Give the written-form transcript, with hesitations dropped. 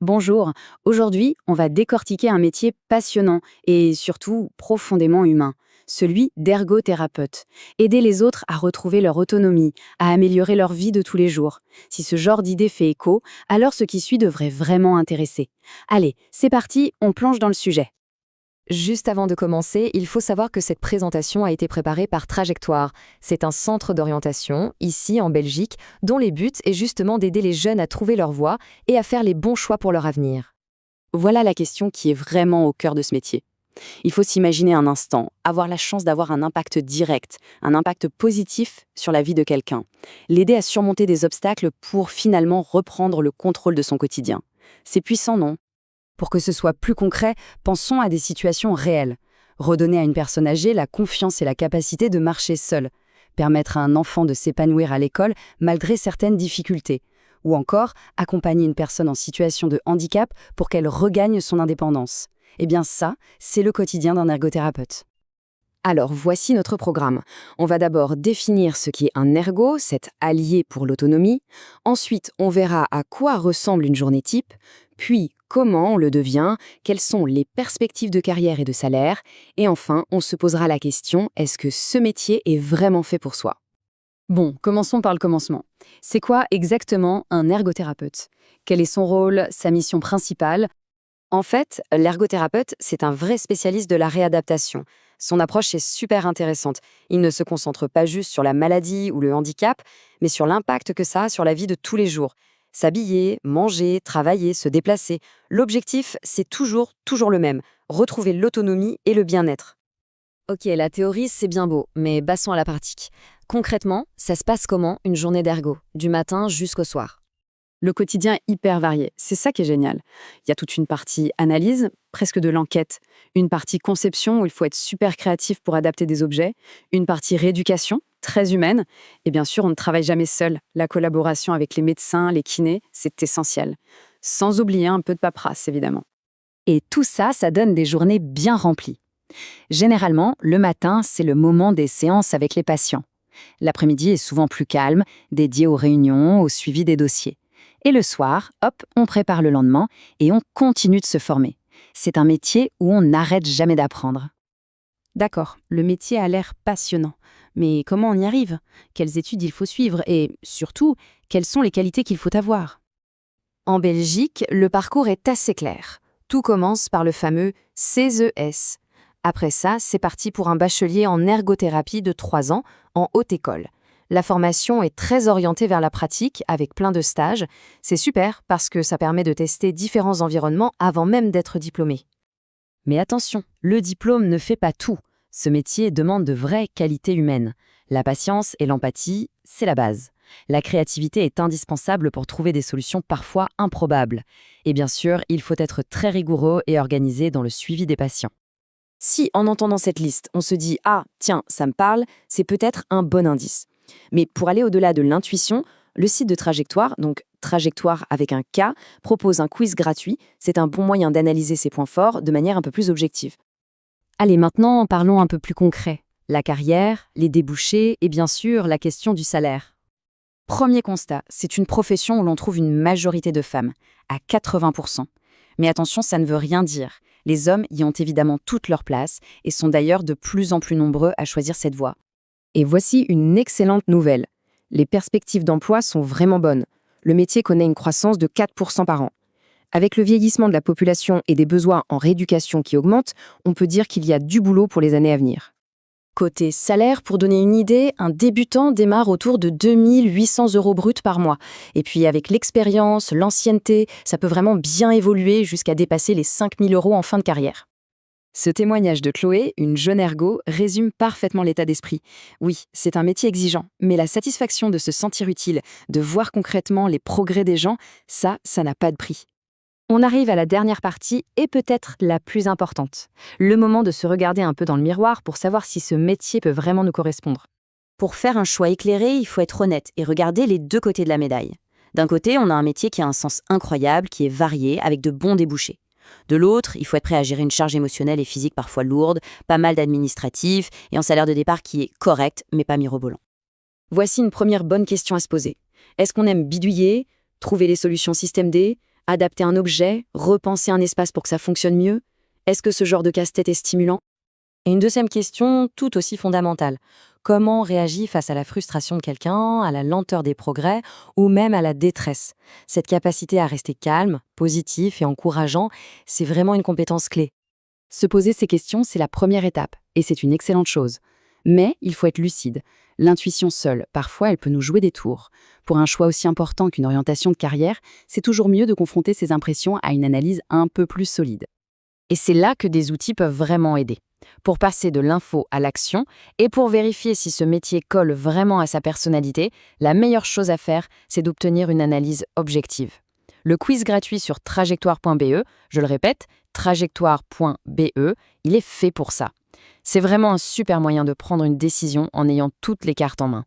Bonjour, aujourd'hui on va décortiquer un métier passionnant et surtout profondément humain, celui d'ergothérapeute. Aider les autres à retrouver leur autonomie, à améliorer leur vie de tous les jours. Si ce genre d'idée fait écho, alors ce qui suit devrait vraiment intéresser. Allez, c'est parti, on plonge dans le sujet. Juste avant de commencer, il faut savoir que cette présentation a été préparée par Trajectoire. C'est un centre d'orientation, ici en Belgique, dont les buts est justement d'aider les jeunes à trouver leur voie et à faire les bons choix pour leur avenir. Voilà la question qui est vraiment au cœur de ce métier. Il faut s'imaginer un instant, avoir la chance d'avoir un impact direct, un impact positif sur la vie de quelqu'un, l'aider à surmonter des obstacles pour finalement reprendre le contrôle de son quotidien. C'est puissant, non? Pour que ce soit plus concret, pensons à des situations réelles. Redonner à une personne âgée la confiance et la capacité de marcher seule. Permettre à un enfant de s'épanouir à l'école malgré certaines difficultés. Ou encore, accompagner une personne en situation de handicap pour qu'elle regagne son indépendance. Eh bien ça, c'est le quotidien d'un ergothérapeute. Alors, voici notre programme. On va d'abord définir ce qui est un ergo, cet allié pour l'autonomie. Ensuite, on verra à quoi ressemble une journée type, puis comment on le devient, quelles sont les perspectives de carrière et de salaire, et enfin, on se posera la question, est-ce que ce métier est vraiment fait pour soi? Bon, commençons par le commencement. C'est quoi exactement un ergothérapeute? Quel est son rôle, sa mission principale? En fait, l'ergothérapeute, c'est un vrai spécialiste de la réadaptation. Son approche est super intéressante. Il ne se concentre pas juste sur la maladie ou le handicap, mais sur l'impact que ça a sur la vie de tous les jours. S'habiller, manger, travailler, se déplacer. L'objectif, c'est toujours le même, retrouver l'autonomie et le bien-être. Ok, la théorie, c'est bien beau, mais passons à la pratique. Concrètement, ça se passe comment une journée d'ergo, du matin jusqu'au soir? Le quotidien est hyper varié, c'est ça qui est génial. Il y a toute une partie analyse, presque de l'enquête, une partie conception où il faut être super créatif pour adapter des objets, une partie rééducation, très humaine, et bien sûr on ne travaille jamais seul. La collaboration avec les médecins, les kinés, c'est essentiel. Sans oublier un peu de paperasse, évidemment. Et tout ça, ça donne des journées bien remplies. Généralement, le matin, c'est le moment des séances avec les patients. L'après-midi est souvent plus calme, dédié aux réunions, au suivi des dossiers. Et le soir, hop, on prépare le lendemain et on continue de se former. C'est un métier où on n'arrête jamais d'apprendre. D'accord, le métier a l'air passionnant. Mais comment on y arrive? Quelles études il faut suivre? Et surtout, quelles sont les qualités qu'il faut avoir? En Belgique, le parcours est assez clair. Tout commence par le fameux CES. Après ça, c'est parti pour un bachelier en ergothérapie de 3 ans en haute école. La formation est très orientée vers la pratique, avec plein de stages. C'est super parce que ça permet de tester différents environnements avant même d'être diplômé. Mais attention, le diplôme ne fait pas tout. Ce métier demande de vraies qualités humaines. La patience et l'empathie, c'est la base. La créativité est indispensable pour trouver des solutions parfois improbables. Et bien sûr, il faut être très rigoureux et organisé dans le suivi des patients. Si, en entendant cette liste, on se dit « Ah, tiens, ça me parle », c'est peut-être un bon indice. Mais pour aller au-delà de l'intuition, le site de Trajectoire, donc Trajectoire avec un K, propose un quiz gratuit. C'est un bon moyen d'analyser ses points forts de manière un peu plus objective. Allez, maintenant, parlons un peu plus concret. La carrière, les débouchés et bien sûr la question du salaire. Premier constat, c'est une profession où l'on trouve une majorité de femmes, à 80%. Mais attention, ça ne veut rien dire. Les hommes y ont évidemment toute leur place et sont d'ailleurs de plus en plus nombreux à choisir cette voie. Et voici une excellente nouvelle. Les perspectives d'emploi sont vraiment bonnes. Le métier connaît une croissance de 4% par an. Avec le vieillissement de la population et des besoins en rééducation qui augmentent, on peut dire qu'il y a du boulot pour les années à venir. Côté salaire, pour donner une idée, un débutant démarre autour de 2 800 € bruts par mois. Et puis avec l'expérience, l'ancienneté, ça peut vraiment bien évoluer jusqu'à dépasser les 5 000 € en fin de carrière. Ce témoignage de Chloé, une jeune ergo, résume parfaitement l'état d'esprit. Oui, c'est un métier exigeant, mais la satisfaction de se sentir utile, de voir concrètement les progrès des gens, ça n'a pas de prix. On arrive à la dernière partie et peut-être la plus importante. Le moment de se regarder un peu dans le miroir pour savoir si ce métier peut vraiment nous correspondre. Pour faire un choix éclairé, il faut être honnête et regarder les deux côtés de la médaille. D'un côté, on a un métier qui a un sens incroyable, qui est varié, avec de bons débouchés. De l'autre, il faut être prêt à gérer une charge émotionnelle et physique parfois lourde, pas mal d'administratifs et un salaire de départ qui est correct, mais pas mirobolant. Voici une première bonne question à se poser. Est-ce qu'on aime bidouiller, trouver les solutions système D, Adapter un objet, repenser un espace pour que ça fonctionne mieux? Est-ce que ce genre de casse-tête est stimulant? Et une deuxième question, tout aussi fondamentale. Comment on réagit face à la frustration de quelqu'un, à la lenteur des progrès ou même à la détresse? Cette capacité à rester calme, positif et encourageant, c'est vraiment une compétence clé. Se poser ces questions, c'est la première étape, et c'est une excellente chose. Mais il faut être lucide. L'intuition seule, parfois, elle peut nous jouer des tours. Pour un choix aussi important qu'une orientation de carrière, c'est toujours mieux de confronter ses impressions à une analyse un peu plus solide. Et c'est là que des outils peuvent vraiment aider. Pour passer de l'info à l'action et pour vérifier si ce métier colle vraiment à sa personnalité, la meilleure chose à faire, c'est d'obtenir une analyse objective. Le quiz gratuit sur trajectoire.be, je le répète, trajectoire.be, il est fait pour ça. C'est vraiment un super moyen de prendre une décision en ayant toutes les cartes en main.